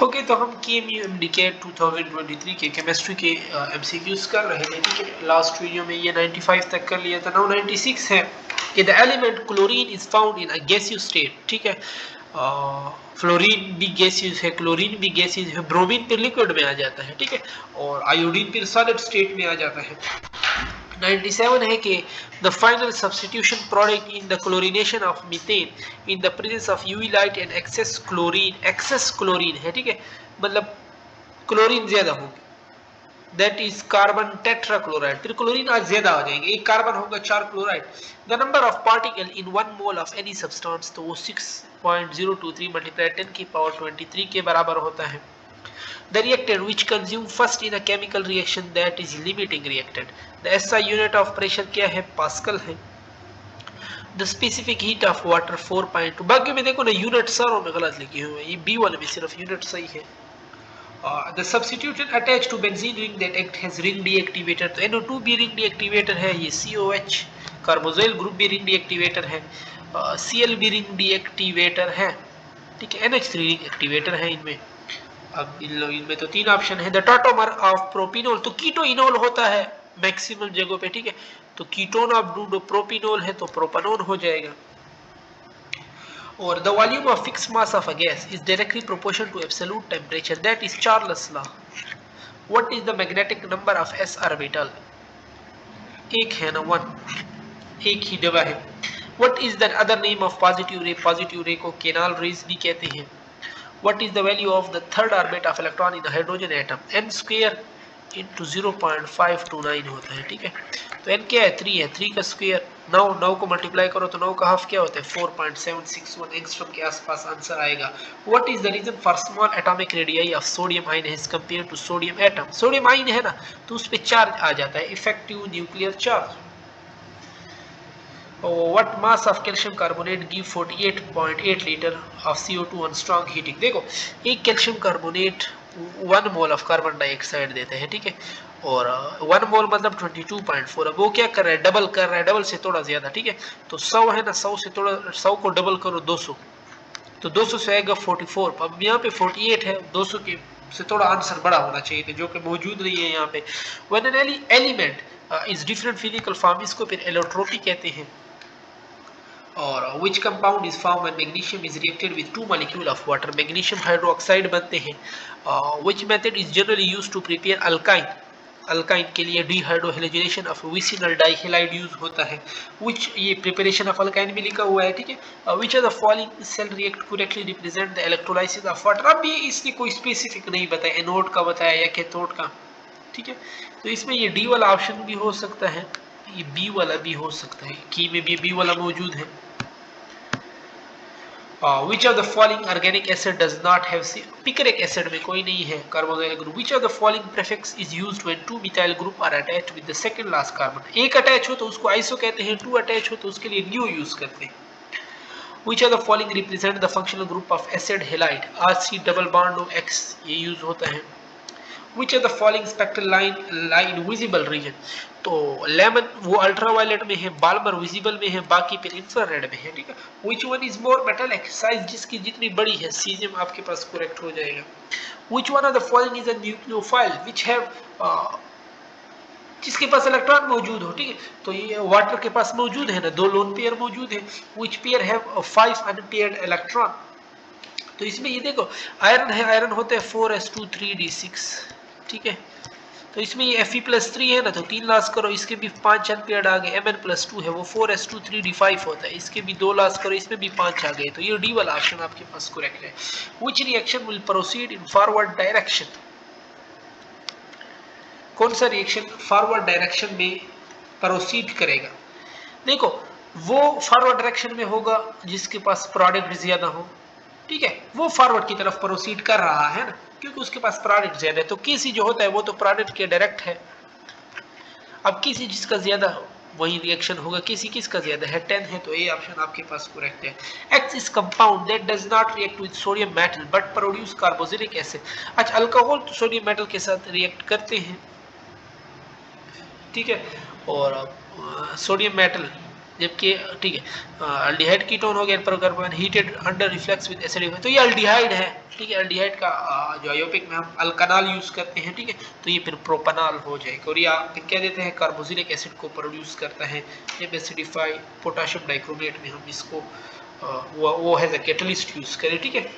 Okay, तो हम KMU एमडीके 2023 के केमिस्ट्री के एमसीक्यूज कर रहे थे, ठीक है। लास्ट वीडियो में ये 95 तक कर लिया था। नाउ 96 है कि the element chlorine is found in a gaseous state, ठीक है। फ्लोरीन भी गैसियस है, क्लोरीन भी गैसियस है, ब्रोमीन फिर लिक्विड में आ जाता है, ठीक है, और आयोडीन फिर सॉलिड स्टेट में आ जाता है। 97 है कि the final substitution product in the chlorination of methane in the presence of UV light and excess chlorine है, ठीक है, मतलब क्लोरीन ज्यादा होगी, दैट इज कार्बन टेट्राक्लोराइड। फिर क्लोरीन आज ज्यादा आ जाएंगे, एक कार्बन होगा 4 chloride. The number of particle in 1 mole of any substance, तो वो 6.023 मल्टीप्लाई 10 की पावर 23 के बराबर होता है। The reactant which consume first in a chemical reaction, that is limiting reactant. The SI unit of pressure क्या है, पास्कल है। The specific heat of water 4.2। बाकी में देखो ना यूनिट सारों में गलत लिखे हुए हैं, ये बी वाले में सिर्फ यूनिट सही है। The substituent attached to benzene ring that act has ring deactivator, तो NO2 भी ring deactivator है, ये COH कार्बोजाइल ग्रुप भी ring deactivator है, Cl भी ring deactivator है, ठीक है, NH3 ring activator है इनमें। अब इनमें तो 3 ऑप्शन है। द टॉटोमर ऑफ प्रोपिनोल, तो कीटोइनोल होता है मैक्सिमम जगहों पे, ठीक है, तो कीटोन ऑफ प्रोपिनोल है तो प्रोपेनोन हो जाएगा। और the volume of fix mass of a gas is directly proportional to absolute temperature, that is Charles law. What is the magnetic number of s orbital, एक है ना 1, एक ही डबा है। What is the other name of positive ray, positive ray को canal raise भी कहते हैं। What is the value of the third orbit of electron in the hydrogen atom, n square into 0.529 होता है, ठीक है। तो n क्या है, 3 है, 3 का स्क्वायर 9, 9 को मल्टीप्लाई करो तो 9 का हाफ क्या होता है, 4.761 एंगस्ट्रॉम के आसपास आंसर आएगा। What is the reason for small atomic radii of sodium ion as compared to sodium atom, sodium ion है ना तो उस पर चार्ज आ जाता है, effective nuclear charge. What mass of calcium carbonate give 48.8 liter of CO2 on strong heating। देखो एक calcium carbonate 1 mole of carbon dioxide देते हैं, ठीक है, और 1 मोल मतलब 22.4। अब वो क्या कर रहा है, डबल कर रहा है, डबल से थोड़ा ज्यादा, ठीक है, तो 100 है ना, 100 से थोड़ा, 100 को डबल करो 200, तो 200 से आएगा 44। अब यहाँ पे 48 है, 200 के से थोड़ा आंसर बड़ा होना चाहिए था, जो कि मौजूद नहीं है यहाँ पे। When an element is different physical form, इसको फिर एलोट्रोपी कहते हैं। और which compound is formed when magnesium is reacted with 2 molecule of water, magnesium hydroxide बनते हैं। which method is generally used to prepare alkyne, alkyne के लिए dehydrohalogenation of vicinal dihalide use होता है। which ये प्रिपरेशन ऑफ अल्काइन भी लिखा हुआ है, ठीक है। which of the following cell react correctly represent the electrolysis of water, अब ये इसने कोई स्पेसिफिक नहीं बताया, एनोड का बताया या कैथोड का, ठीक है, तो इसमें ये डी वाला ऑप्शन भी हो सकता है, ये बी वाला भी हो सकता है, की में भी बी वाला मौजूद है। which of the following organic acid does not have picric acid में कोई नहीं है carboxyl group. which of the following prefix is used when 2 methyl group are attached with the second last carbon, एक attach हो तो उसको iso कहते हैं, 2 अटैच हो तो उसके लिए न्यू यूज करते हैं। which of the following represent the functional group of acid halide, RC double bond of X, ये यूज होता है। which of the following spectral line lie in visible region, तो लेमन वो अल्ट्रावायलेट में है, Balmer visible में है, बाकी फिर इंफ्रारेड में है, ठीक है। which one is more metallic, size जिसकी जितनी बड़ी है, सीजियम आपके पास करेक्ट हो जाएगा। which one of the following is a nucleophile which have जिसके पास इलेक्ट्रॉन मौजूद हो, ठीक है, तो ये वाटर के पास मौजूद है ना, 2 लोन पेयर मौजूद है। which pair have 5 unpaired electron, तो इसमें ये देखो आयरन है, आयरन होते हैं 4s2 3d6, ठीक है, तो इसमें ये Fe+3 है ना, तो 3 लॉस करो, इसके भी 5 अनपेयर्ड आ गए। Mn+2 है वो 4s2 3d5 होता है, इसके भी 2 लॉस करो, इसमें भी 5 आ गए, तो ये डी वाला ऑप्शन आपके पास करेक्ट है। Which reaction will proceed in forward direction, कौन सा रिएक्शन फॉरवर्ड डायरेक्शन में प्रोसीड करेगा। देखो वो फॉरवर्ड डायरेक्शन में होगा जिसके पास प्रोडक्ट ज्यादा हो, ठीक है, वो फॉरवर्ड की तरफ प्रोसीड कर रहा है ना, क्योंकि उसके पास प्रोडक्ट ज्यादा है। तो किसी जो होता है वो तो प्रोडक्ट के डायरेक्ट है। अब किसी जिसका ज्यादा वही रिएक्शन होगा, किसी किसका ज्यादा है, 10 है, तो ए ऑप्शन आपके पास करेक्ट है। X is compound that does not react with sodium metal but produce carboxylic acid. अच्छा, अल्कोहल तो सोडियम मेटल के साथ रिएक्ट करते हैं, ठीक है, और सोडियम मेटल जबकि ठीक है अल्डिहाइड कीटोन हो गया पर heated under reflex with acid, तो ये अल्डिहाइड है, ठीक है। अल्डिहाइड का जो आयोपिक में हम अल्कनाल यूज करते हैं, ठीक है, तो ये फिर प्रोपनाल हो जाएगा। और ये फिर क्या देते हैं, कार्बोक्सिलिक एसिड को प्रोड्यूस करता है। एसिडिफाई पोटेशियम डाइक्रोमेट में हम इसको वो हैज अ कैटलिस्ट यूज करें, ठीक है।